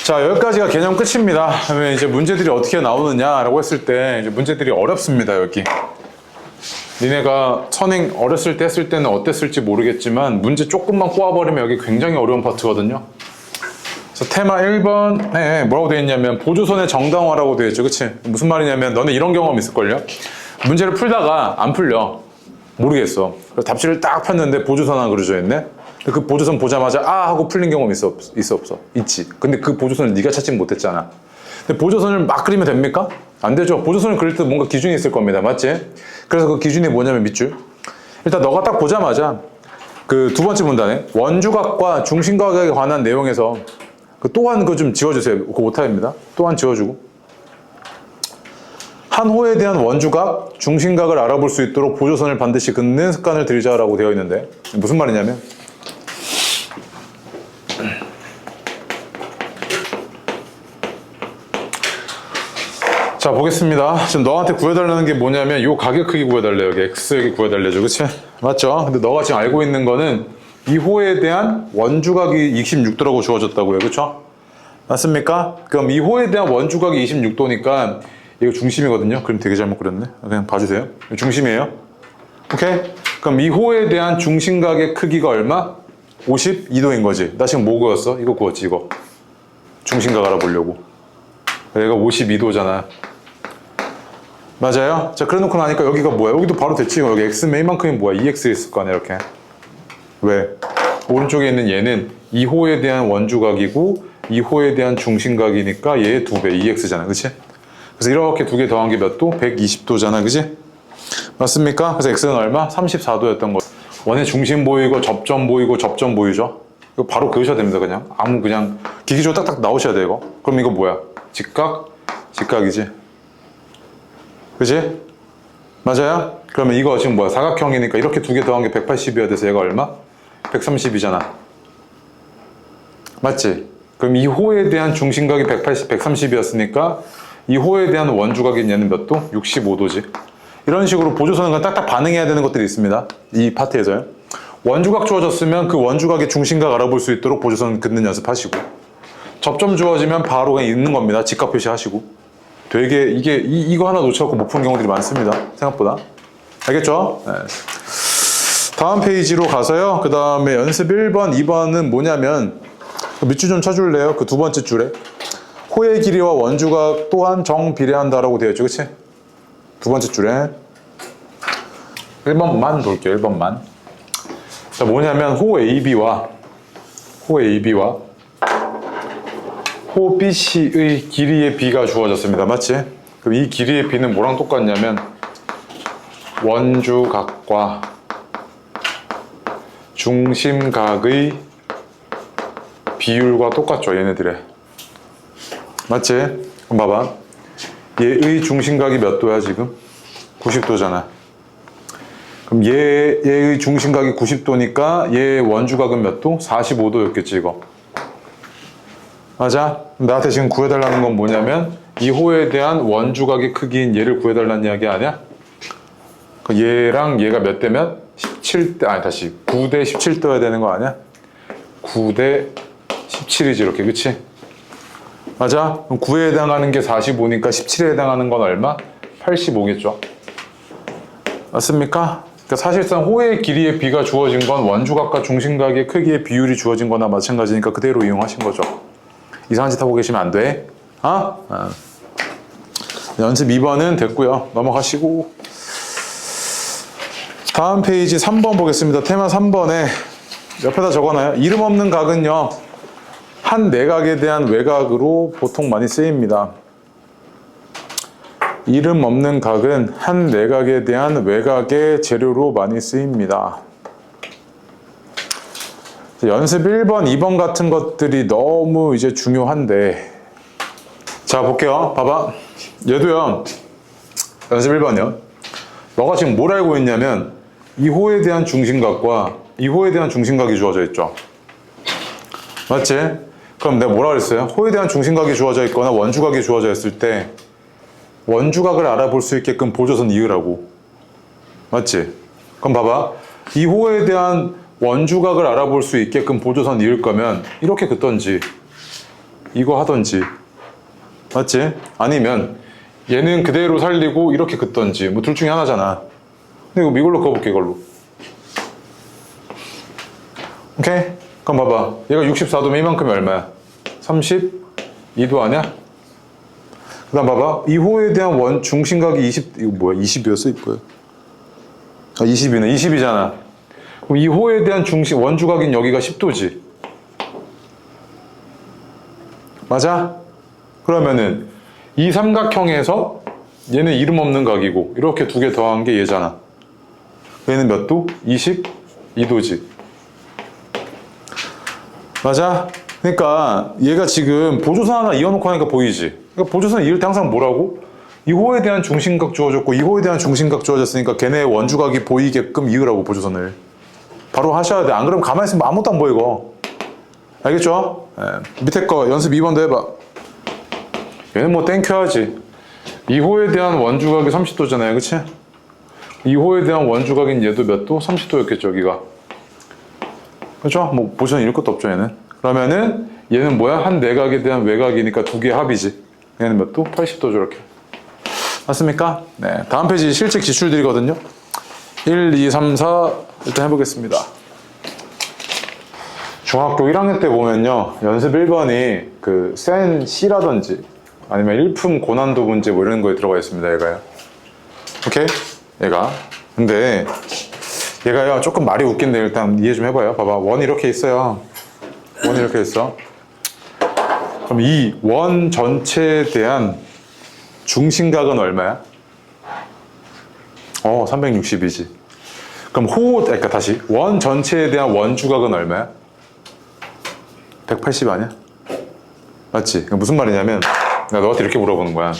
자, 여기까지가 개념 끝입니다. 그러면 이제 문제들이 어떻게 나오느냐라고 했을 때 이제 문제들이 어렵습니다. 여기. 니네가 선행 어렸을 때 했을 때는 어땠을지 모르겠지만 문제 조금만 꼬아버리면 여기 굉장히 어려운 파트거든요. 그래서 테마 1번에 뭐라고 되어 있냐면 보조선의 정당화라고 되어 있죠. 그치? 무슨 말이냐면 너네 이런 경험 있을걸요? 문제를 풀다가 안 풀려. 모르겠어. 그래서 답지를 딱 폈는데 보조선 하나 그려져 있네? 근데 그 보조선 보자마자 아 하고 풀린 경험 있어 없어? 있지. 근데 그 보조선을 네가 찾지 못했잖아. 근데 보조선을 막 그리면 됩니까? 안 되죠. 보조선을 그릴 때 뭔가 기준이 있을 겁니다. 맞지? 그래서 그 기준이 뭐냐면 밑줄. 일단 너가 딱 보자마자 그 두 번째 문단에 원주각과 중심각에 관한 내용에서 그 또한 그거 좀 지워주세요. 그거 오타입니다. 또한 지워주고. 한 호에 대한 원주각, 중심각을 알아볼 수 있도록 보조선을 반드시 긋는 습관을 들이자라고 되어 있는데 무슨 말이냐면 자, 보겠습니다. 지금 너한테 구해달라는 게 뭐냐면 요 가격 크기 구해달래. 여기 x 여기 구해달래죠. 그치? 맞죠? 근데 너가 지금 알고 있는 거는 이 호에 대한 원주각이 26도라고 주어졌다고요. 그쵸? 맞습니까? 그럼 이 호에 대한 원주각이 26도니까 이거 중심이거든요. 그럼 되게 잘못 그렸네. 그냥 봐주세요. 중심이에요. 오케이? 그럼 이 호에 대한 중심각의 크기가 얼마? 52도인 거지. 나 지금 뭐 그었어? 이거 그었지, 이거. 중심각 알아보려고. 얘가 52도잖아. 맞아요? 자, 그래 놓고 나니까 여기가 뭐야? 여기도 바로 됐지. 여기 x면 이만큼이 뭐야? 2x 있을 거 아니야, 이렇게. 왜? 오른쪽에 있는 얘는 2호에 대한 원주각이고 2호에 대한 중심각이니까 얘의 2배, 2x잖아. 그치? 그래서 이렇게 두 개 더한 게 몇 도? 120도잖아. 그치? 맞습니까? 그래서 x는 얼마? 34도였던 거. 원의 중심 보이고 접점 보이고 접점 보이죠? 이거 바로 그으셔야 됩니다. 그냥 그냥 기기적으로 딱딱 나오셔야 돼. 이거. 그럼 이거 뭐야? 직각? 직각이지. 그치? 맞아요? 그러면 이거 지금 뭐야? 사각형이니까 이렇게 두 개 더한 게 180이어야 돼서 얘가 얼마? 130이잖아. 맞지? 그럼 이 호에 대한 중심각이 130이었으니까 이 호에 대한 원주각인 얘는 몇 도? 65도지. 이런 식으로 보조선과 딱딱 반응해야 되는 것들이 있습니다. 이 파트에서요. 원주각 주어졌으면 그 원주각의 중심각 알아볼 수 있도록 보조선 긋는 연습하시고, 접점 주어지면 바로 그냥 있는 겁니다. 직각 표시하시고. 되게 이거 하나 놓쳐갖고 못 푸는 경우들이 많습니다. 생각보다. 알겠죠? 네. 다음 페이지로 가서요. 그 다음에 연습 1번, 2번은 뭐냐면 밑줄 좀 쳐줄래요? 그 두 번째 줄에 호의 길이와 원주각 또한 정비례한다라고 되어 있죠. 그치? 두 번째 줄에 1번만 볼게요. 1번만. 자, 뭐냐면 호 AB와 호 BC의 길이의 비가 주어졌습니다. 맞지? 그럼 이 길이의 비는 뭐랑 똑같냐면 원주각과 중심각의 비율과 똑같죠. 얘네들의. 맞지? 그럼 봐봐. 얘의 중심각이 몇 도야 지금? 90도잖아. 그럼 얘의 중심각이 90도니까 얘의 원주각은 몇 도? 45도였겠지 이거. 맞아? 나한테 지금 구해달라는 건 뭐냐면 이 호에 대한 원주각의 크기인 얘를 구해달라는 이야기 아니야? 얘랑 얘가 몇 대면? 17대, 아니 다시 9대 17도여야 되는 거 아니야? 9대 17이지 이렇게. 그치? 맞아? 그럼 9에 해당하는 게 45니까 17에 해당하는 건 얼마? 85겠죠. 맞습니까? 그러니까 사실상 호의 길이의 비가 주어진 건 원주각과 중심각의 크기의 비율이 주어진 거나 마찬가지니까 그대로 이용하신 거죠. 이상한 짓 하고 계시면 안 돼. 연습 2번은 됐고요. 넘어가시고 다음 페이지 3번 보겠습니다. 테마 3번에 옆에다 적어놔요. 이름 없는 각은요, 한 내각에 대한 외곽으로 보통 많이 쓰입니다. 이름 없는 각은 한 내각에 대한 외곽의 재료로 많이 쓰입니다. 연습 1번, 2번 같은 것들이 너무 이제 중요한데, 자 볼게요. 봐봐. 얘도요. 연습 1번이요. 너가 지금 뭘 알고 있냐면 이 호에 대한 중심각과 이 호에 대한 중심각이 주어져 있죠. 맞지? 그럼 내가 뭐라 그랬어요? 호에 대한 중심각이 주어져 있거나 원주각이 주어져 있을 때 원주각을 알아볼 수 있게끔 보조선 이으라고. 맞지? 그럼 봐봐. 이 호에 대한 원주각을 알아볼 수 있게끔 보조선 이을 거면 이렇게 긋던지 이거 하던지. 맞지? 아니면 얘는 그대로 살리고 이렇게 긋던지. 뭐 둘 중에 하나잖아. 근데 이걸로 그어볼게. 이걸로. 오케이? 그럼 봐봐. 얘가 64도면 이만큼이 얼마야? 32도 아니야? 그 다음 봐봐. 이 호에 대한 중심각이 20, 이거 뭐야? 20이었어? 이거야? 20이네. 20이잖아. 그럼 이 호에 대한 원주각인 여기가 10도지. 맞아? 그러면은 이 삼각형에서 얘는 이름 없는 각이고 이렇게 두 개 더한 게 얘잖아. 얘는 몇 도? 22도지. 맞아? 그러니까 얘가 지금 보조선 하나 이어놓고 하니까 보이지? 그러니까 보조선 이을 때 항상 뭐라고? 이 호에 대한 중심각 주어졌고 이 호에 대한 중심각 주어졌으니까 걔네의 원주각이 보이게끔 이으라고 보조선을. 바로 하셔야 돼. 안 그러면 가만히 있으면 아무것도 안 보이고. 알겠죠? 네. 밑에 거 연습 2번도 해봐. 얘는 뭐 땡큐 하지. 2호에 대한 원주각이 30도잖아요. 그치? 2호에 대한 원주각인 얘도 몇 도? 30도였겠죠, 여기가. 그렇죠? 뭐 보시면 이럴 것도 없죠, 얘는. 그러면은 얘는 뭐야? 한 내각에 대한 외곽이니까 두 개의 합이지. 얘는 몇 도? 80도죠, 이렇게. 맞습니까? 네. 다음 페이지 실제 기출들이거든요. 1, 2, 3, 4 일단 해보겠습니다. 중학교 1학년 때 보면요. 연습 1번이 그 센 C라든지 아니면 일품 고난도 문제 뭐 이런 거에 들어가 있습니다. 얘가요. 오케이? 얘가. 근데 얘가요. 조금 말이 웃긴데 일단 이해 좀 해봐요. 봐봐. 원이 이렇게 있어요. 원이 이렇게 있어. 그럼 이 원 전체에 대한 중심각은 얼마야? 360이지. 그럼 그러니까 다시 원 전체에 대한 원주각은 얼마야? 180 아니야? 맞지? 무슨 말이냐면 나 너한테 이렇게 물어보는 거야.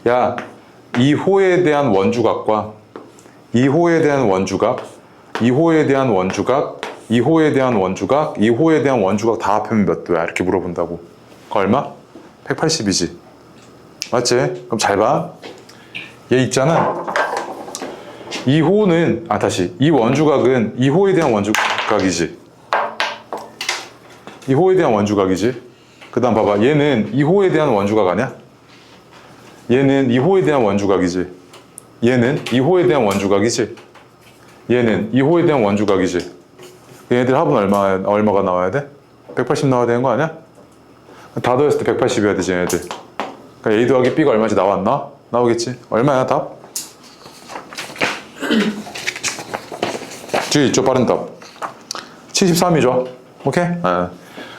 야, 이 호에 대한 원주각과 이 호에 대한 원주각, 이 호에 대한 원주각, 이 호에 대한 원주각, 이 호에 대한 원주각 다 합하면 몇 도야? 이렇게 물어본다고. 그 얼마? 180이지. 맞지? 그럼 잘 봐. 얘 있잖아. 이 호는 이 원주각은 이 호에 대한 원주각이지. 이 호에 대한 원주각이지. 그 다음 봐봐. 얘는 이 호에 대한 원주각 아니야? 얘는 이 호에 대한 원주각이지. 얘는 이 호에 대한 원주각이지. 얘는 이 호에 대한 원주각이지. 얘네들 합은 얼마가 나와야 돼? 180 나와야 되는 거 아니야? 다 더했을 때 180이어야 되지, 얘네들. 그러니까 A 더하기 B가 얼마인지 나왔나? 나오겠지. 얼마야, 답? 뒤에 있죠, 빠른 답. 73이죠. 오케이? 네.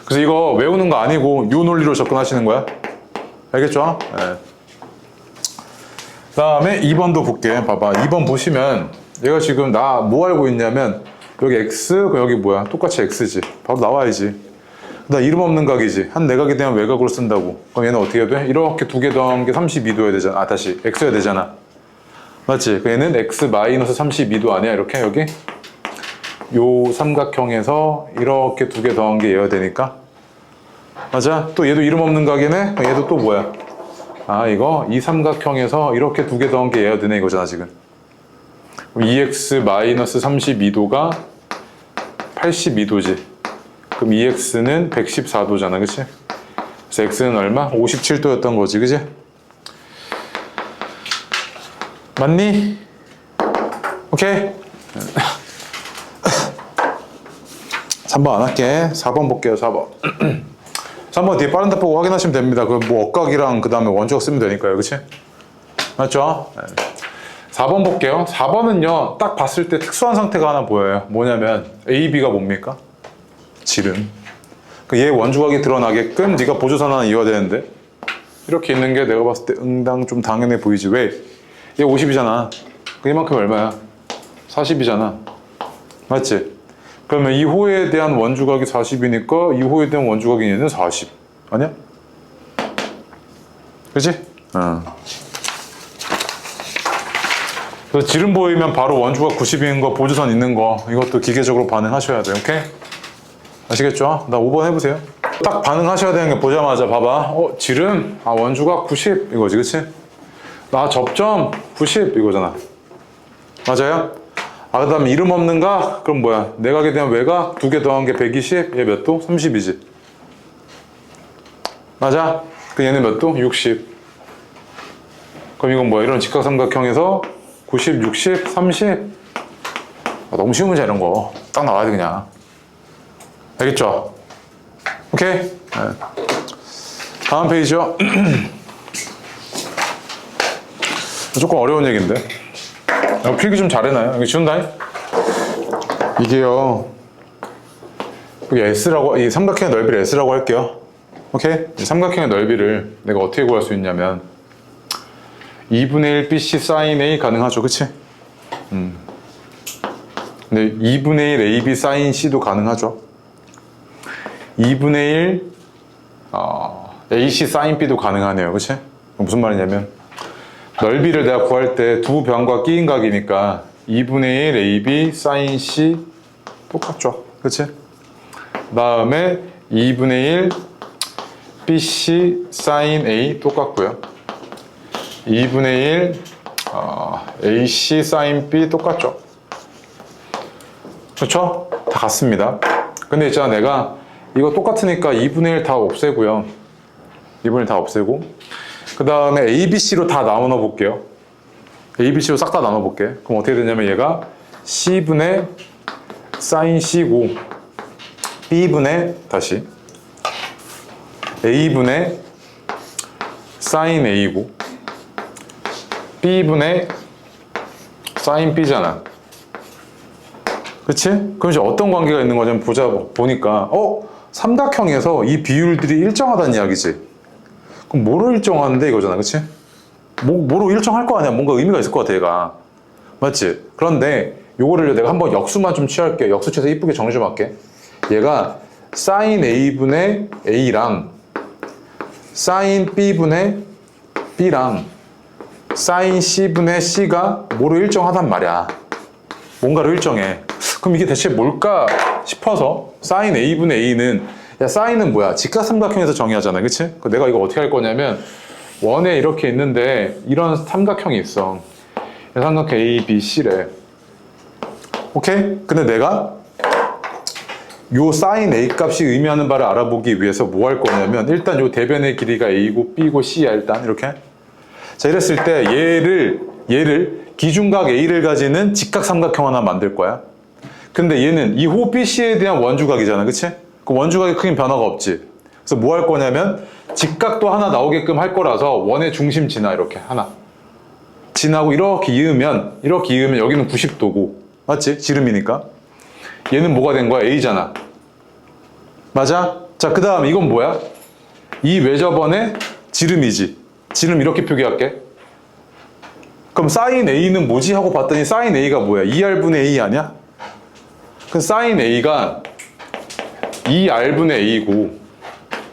그래서 이거 외우는 거 아니고 이 논리로 접근하시는 거야. 알겠죠? 네. 그 다음에 2번도 볼게. 봐봐. 2번 보시면 얘가 지금 나 뭐 알고 있냐면 여기 X, 여기 뭐야? 똑같이 X지. 바로 나와야지. 나 이름 없는 각이지. 한 내각에 대한 외곽으로 쓴다고. 그럼 얘는 어떻게 해야 돼? 이렇게 두 개 더한 게 32도여야 되잖아. 다시 X여야 되잖아. 맞지? 그 얘는 X-32도 아니야? 이렇게 여기? 요 삼각형에서 이렇게 두 개 더한 게 얘가 되니까. 맞아? 또 얘도 이름 없는 각이네? 얘도 또 뭐야? 이거 이 삼각형에서 이렇게 두 개 더한 게 얘가 되네 이거잖아 지금. 그럼 2x-32도가 82도지. 그럼 2x는 114도잖아, 그치? 그래서 x는 얼마? 57도였던 거지, 그치? 맞니? 오케이? 3번 안 할게. 4번 볼게요, 4번. 3번 뒤에 빠른 답 보고 확인하시면 됩니다. 그 뭐 억각이랑 그 다음에 원주각 쓰면 되니까요, 그치? 맞죠? 4번 볼게요. 4번은요, 딱 봤을 때 특수한 상태가 하나 보여요. 뭐냐면, A, B가 뭡니까? 지름. 얘 원주각이 드러나게끔 네가 보조선 하나 이어야 되는데, 이렇게 있는 게 내가 봤을 때 응당 좀 당연해 보이지. 왜? 얘 50이잖아. 이만큼 얼마야? 40이잖아. 맞지? 그러면 이 호에 대한 원주각이 40이니까 이 호에 대한 원주각이 얘는 40. 아니야? 그치? 그래서 지름 보이면 바로 원주각 90인 거, 보조선 있는 거, 이것도 기계적으로 반응하셔야 돼요. 오케이? 아시겠죠? 나 5번 해보세요. 딱 반응하셔야 되는 게 보자마자 봐봐. 지름? 원주각 90 이거지, 그치? 나 접점 90 이거잖아. 맞아요? 그 다음에 이름 없는 각? 그럼 뭐야? 내각에 대한 외곽 두 개 더한 게 120? 얘 몇 도? 30이지. 맞아? 그 얘는 몇 도? 60. 그럼 이건 뭐야? 이런 직각삼각형에서 90, 60, 30? 너무 쉬운 문제 이런 거. 딱 나와야 돼 그냥. 알겠죠? 오케이? 네. 다음 페이지요. 조금 어려운 얘기인데. 필기 좀 잘해놔요. 이거 지운다잉? 이게요. 여기 S라고, 이 삼각형의 넓이를 S라고 할게요. 오케이? 이 삼각형의 넓이를 내가 어떻게 구할 수 있냐면 2분의 1 BC sin A 가능하죠, 그치? 근데 2분의 1 AB sin C도 가능하죠. 2분의 1 AC sin B도 가능하네요, 그치? 무슨 말이냐면 넓이를 내가 구할 때 두 변과 끼인 각이니까 2분의 1 AB sin C 똑같죠, 그치? 그 다음에 2분의 1 BC sin A 똑같고요. 2분의 1 AC sin B 똑같죠? 그렇죠? 다 같습니다. 근데 있잖아, 내가 이거 똑같으니까 2분의 1 다 없애고요. 2분의 1 다 없애고 그 다음에 ABC로 다 나눠 볼게요. ABC로 싹 다 나눠 볼게. 그럼 어떻게 되냐면 얘가 C분의 sin C고 B분의 다시 A분의 sin A고 B분의 sin B잖아. 그치? 그럼 이제 어떤 관계가 있는 거냐면 보니까 삼각형에서 이 비율들이 일정하다는 이야기지. 그럼 뭐로 일정하는데 이거잖아. 그치? 뭐로 일정할 거 아니야. 뭔가 의미가 있을 것 같아 얘가. 맞지? 그런데 요거를 내가 한번 역수만 좀 취할게. 역수 취해서 이쁘게 정리 좀 할게. 얘가 sin A분의 A랑 sin B분의 B랑 sin C분의 C가 뭐로 일정하단 말이야. 뭔가로 일정해. 그럼 이게 대체 뭘까 싶어서 sin A분의 A는 야 sin은 뭐야? 직각삼각형에서 정의하잖아. 그치? 내가 이거 어떻게 할 거냐면 원에 이렇게 있는데 이런 삼각형이 있어. 삼각형 A, B, C래. 오케이? 근데 내가 요 sin A 값이 의미하는 바를 알아보기 위해서 뭐 할 거냐면 일단 요 대변의 길이가 A고 B고 C야. 일단 이렇게 자 이랬을 때 얘를 기준각 A를 가지는 직각삼각형 하나 만들 거야. 근데 얘는 이 호 BC에 대한 원주각이잖아. 그치? 그 원주각의 크기는 변화가 없지. 그래서 뭐 할 거냐면 직각도 하나 나오게끔 할 거라서 원의 중심 지나 이렇게 하나 지나고 이렇게 이으면 여기는 90도고 맞지? 지름이니까 얘는 뭐가 된 거야? A잖아. 맞아? 자, 그 다음 이건 뭐야? 이 외접원의 지름이지. 지름 이렇게 표기할게. 그럼 sin A는 뭐지? 하고 봤더니 sin A가 뭐야? 2R분의 A 아니야? 그럼 sin A가 2R분의 A고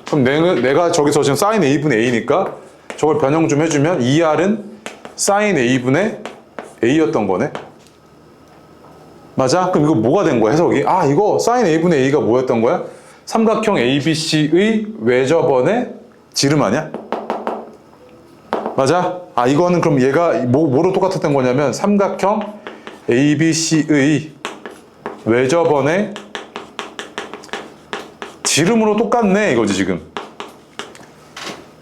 그럼 내가 저기서 지금 sin A분의 A니까 저걸 변형 좀 해주면 2R은 sin A분의 A였던 거네. 맞아? 그럼 이거 뭐가 된 거야? 해석이? 이거 sin A분의 A가 뭐였던 거야? 삼각형 ABC의 외접원의 지름 아니야? 맞아? 이거는 그럼 얘가 뭐로 똑같았던 거냐면 삼각형 ABC의 외접원의 지름으로 똑같네 이거지 지금.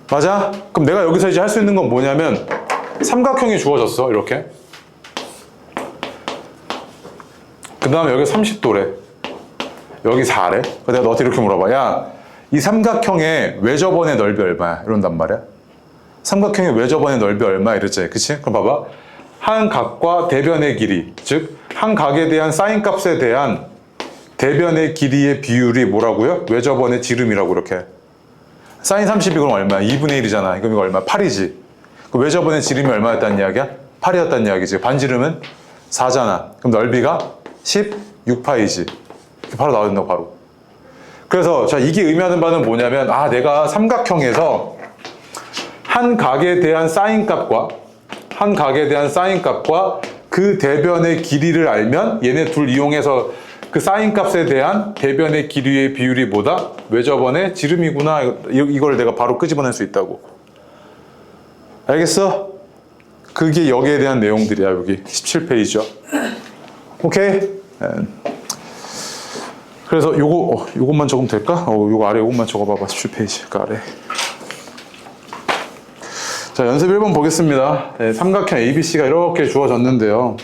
맞아? 그럼 내가 여기서 이제 할 수 있는 건 뭐냐면 삼각형이 주어졌어 이렇게. 그 다음에 여기 30도래. 여기 4래. 내가 너한테 이렇게 물어봐. 야, 이 삼각형의 외접원의 넓이 얼마야? 이런단 말이야. 삼각형의 외접원의 넓이 얼마? 이랬지. 그치? 그럼 봐봐. 한 각과 대변의 길이, 즉 한 각에 대한 사인 값에 대한 대변의 길이의 비율이 뭐라고요? 외접원의 지름이라고 이렇게. 사인 30이 그럼 얼마야? 2분의 1이잖아. 그럼 이거 얼마야? 8이지. 그 외접원의 지름이 얼마였다는 이야기야? 8이었다는 이야기지. 반지름은 4잖아. 그럼 넓이가 16파이지. 바로 나와준다고 바로. 그래서 자 이게 의미하는 바는 뭐냐면 내가 삼각형에서 한 각에 대한 사인 값과 그 대변의 길이를 알면 얘네 둘 이용해서 그 사인 값에 대한 대변의 길이의 비율이 뭐다? 외접원의 지름이구나. 이걸 내가 바로 끄집어낼 수 있다고. 알겠어? 그게 여기에 대한 내용들이야. 여기 17페이지요. 오케이? 그래서 요것만 적으면 될까? 요거 아래 요것만 적어봐봐. 17페이지 그 아래. 자, 연습 1번 보겠습니다. 삼각형 ABC가 이렇게 주어졌는데요.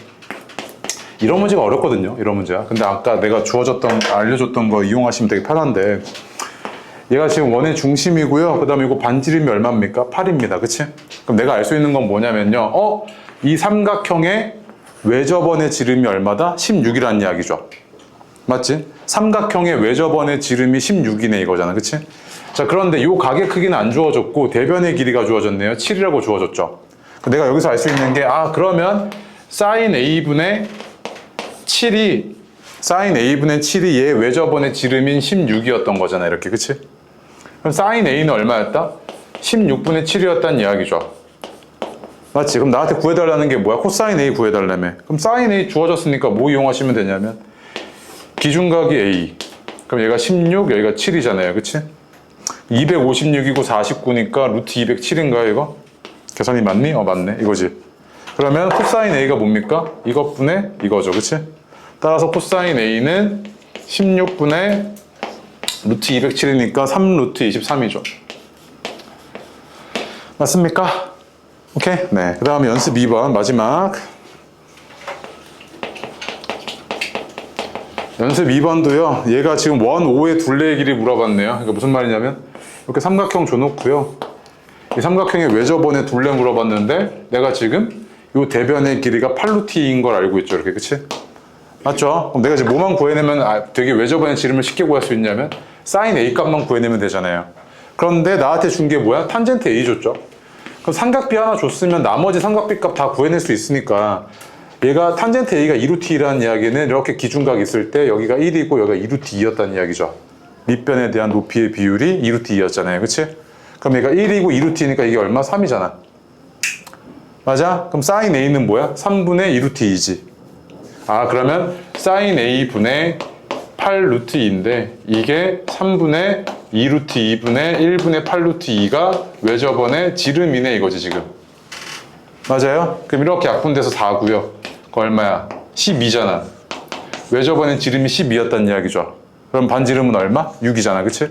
이런 문제가 어렵거든요. 이런 문제가. 근데 아까 내가 알려줬던 거 이용하시면 되게 편한데 얘가 지금 원의 중심이고요. 그 다음에 이거 반지름이 얼마입니까? 8입니다. 그치? 그럼 내가 알 수 있는 건 뭐냐면요. 이 삼각형의 외접원의 지름이 얼마다? 16이라는 이야기죠. 맞지? 삼각형의 외접원의 지름이 16이네 이거잖아. 그치? 자, 그런데 이 각의 크기는 안 주어졌고 대변의 길이가 주어졌네요. 7이라고 주어졌죠. 내가 여기서 알 수 있는 게 그러면 sin A분의 7이 얘 외접원의 지름인 16이었던 거잖아. 이렇게. 그치? 그럼 sin A는 얼마였다? 16분의 7이었다는 이야기죠. 맞지? 그럼 나한테 구해달라는 게 뭐야? 코사인 A 구해달라며. 그럼 sin A 주어졌으니까 뭐 이용하시면 되냐면 기준각이 A. 그럼 얘가 16, 여기가 7이잖아요. 그치? 256이고 49니까 루트 207인가요, 이거? 계산이 맞니? 맞네. 이거지. 그러면 코사인 A가 뭡니까? 이것분의 이거죠. 그치? 따라서 코사인 A는 16분의 루트 207이니까 3 루트 23이죠. 맞습니까? 오케이? 네. 그 다음에 연습 2번 마지막. 연습 2번도요. 얘가 지금 원 5의 둘레의 길이 물어봤네요. 그러니까 무슨 말이냐면 이렇게 삼각형 줘놓고요. 이 삼각형의 외접원의 둘레 물어봤는데 내가 지금 이 대변의 길이가 8루트인 걸 알고 있죠. 이렇게. 그치? 맞죠? 그럼 내가 이제 뭐만 구해내면 되게 외접원의 지름을 쉽게 구할 수 있냐면 사인 A 값만 구해내면 되잖아요. 그런데 나한테 준 게 뭐야? 탄젠트 A 줬죠. 그럼 삼각비 하나 줬으면 나머지 삼각비 값 다 구해낼 수 있으니까 얘가 탄젠트 A가 2루트이라는 이야기는 이렇게 기준각 있을 때 여기가 1이고 여기가 2루트2였다는 이야기죠. 밑변에 대한 높이의 비율이 2루트2였잖아요. 그치? 그럼 얘가 1이고 2루트이니까 이게 얼마? 3이잖아. 맞아? 그럼 사인 A는 뭐야? 3분의 2루트2지. 아, 그러면 사인 A분의 8루트2인데 이게 3분의 2루트2분의 1분의 8루트2가 외접원의 지름이네 이거지 지금. 맞아요? 그럼 이렇게 약분돼서 4고요. 그 얼마야? 12잖아. 외접원의 지름이 12였다는 이야기죠. 그럼 반지름은 얼마? 6이잖아. 그치?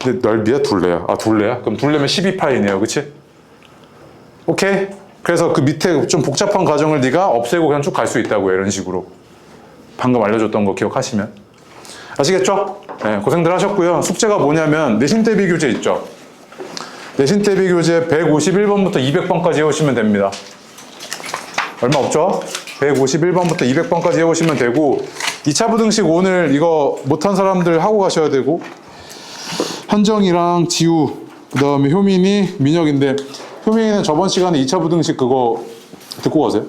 근데 넓이야? 둘레야? 아, 둘레야? 그럼 둘레면 12파이네요. 그치? 오케이? 그래서 그 밑에 좀 복잡한 과정을 네가 없애고 그냥 쭉 갈 수 있다고요. 이런 식으로. 방금 알려줬던 거 기억하시면. 아시겠죠? 네, 고생들 하셨고요. 숙제가 뭐냐면 내신 대비 교재 있죠? 내신 대비 교재 151번부터 200번까지 해오시면 됩니다. 얼마 없죠? 151번부터 200번까지 해오시면 되고 2차 부등식 오늘 이거 못한 사람들 하고 가셔야 되고 현정이랑 지우 그 다음에 효민이 민혁인데 효민이는 저번 시간에 2차 부등식 그거 듣고 가세요.